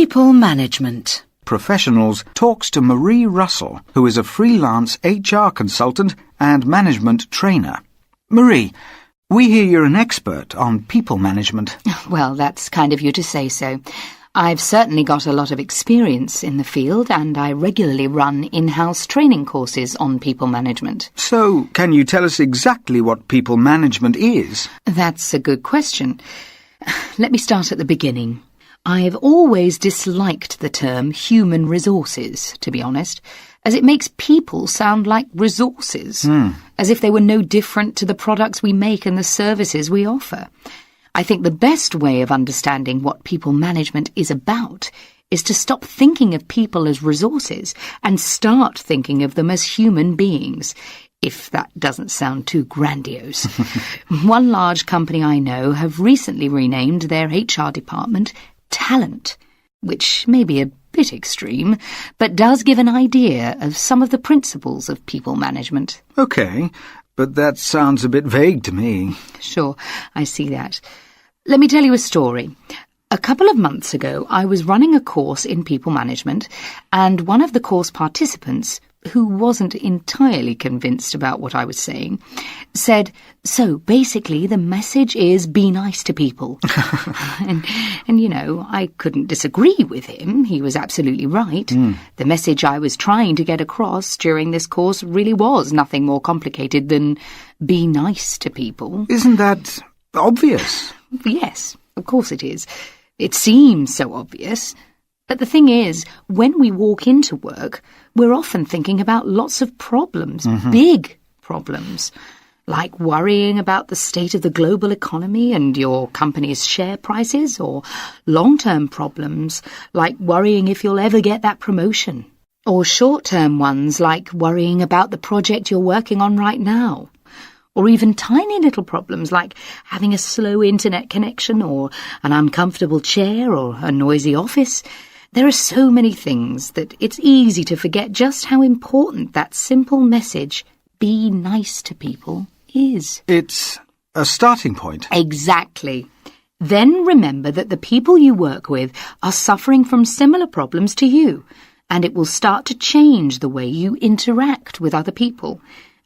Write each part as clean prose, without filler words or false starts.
People management. Professionals talks to Marie Russell, who is a freelance HR consultant and management trainer. Marie, we hear you're an expert on people management. Well, that's kind of you to say so. I've certainly got a lot of experience in the field, and I regularly run in-house training courses on people management. So, can you tell us exactly what people management is? That's a good question. Let me start at the beginning. I've always disliked the term human resources, to be honest, as it makes people sound like resources, as if they were no different to the products we make and the services we offer. I think the best way of understanding what people management is about is to stop thinking of people as resources and start thinking of them as human beings, if that doesn't sound too grandiose. One large company I know have recently renamed their HR department Talent, which may be a bit extreme, but does give an idea of some of the principles of people management. OK, but that sounds a bit vague to me. Sure, I see that. Let me tell you a story. A couple of months ago, I was running a course in people management, and one of the course participants, who wasn't entirely convinced about what I was saying, said, "So basically the message is be nice to people." and you know, I couldn't disagree with him. He was absolutely right. The message I was trying to get across during this course really was nothing more complicated than be nice to people. Isn't that obvious? Yes, of course it is. It seems so obvious. But the thing is, when we walk into work, we're often thinking about lots of problems, big problems, like worrying about the state of the global economy and your company's share prices, or long-term problems, like worrying if you'll ever get that promotion, or short-term ones like worrying about the project you're working on right now. Or even tiny little problems like having a slow internet connection or an uncomfortable chair or a noisy office. There are so many things that it's easy to forget just how important that simple message, be nice to people, is. It's a starting point. Exactly. Then remember that the people you work with are suffering from similar problems to you, and it will start to change the way you interact with other people.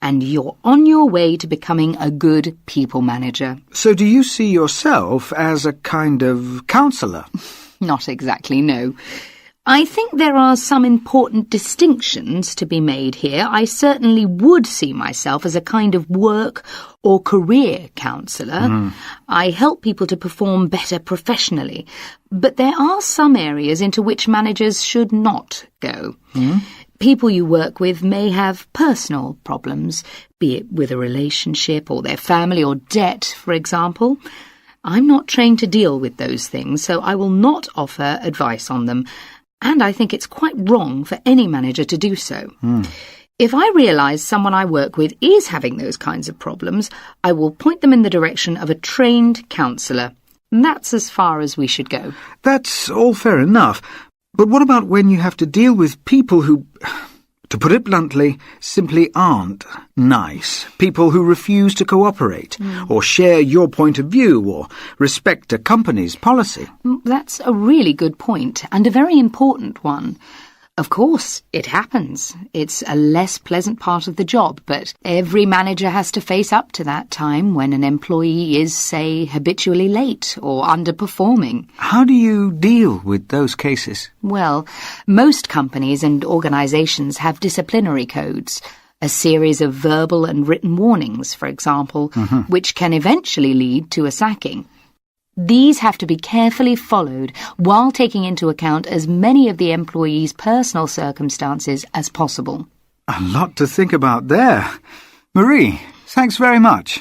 And you're on your way to becoming a good people manager. So do you see yourself as a kind of counsellor? Not exactly, no. I think there are some important distinctions to be made here. I certainly would see myself as a kind of work or career counsellor. I help people to perform better professionally. But there are some areas into which managers should not go. People you work with may have personal problems, be it with a relationship or their family or debt, for example. I'm not trained to deal with those things, so I will not offer advice on them, and I think it's quite wrong for any manager to do so. If I realise someone I work with is having those kinds of problems, I will point them in the direction of a trained counsellor. That's as far as we should go. That's all fair enough. But what about when you have to deal with people who, to put it bluntly, simply aren't nice? People who refuse to cooperate, or share your point of view, or respect a company's policy? That's a really good point, and a very important one. Of course, it happens. It's a less pleasant part of the job, but every manager has to face up to that time when an employee is, say, habitually late or underperforming. How do you deal with those cases? Well, most companies and organisations have disciplinary codes, a series of verbal and written warnings, for example, which can eventually lead to a sacking. These have to be carefully followed while taking into account as many of the employee's personal circumstances as possible. A lot to think about there. Marie, thanks very much.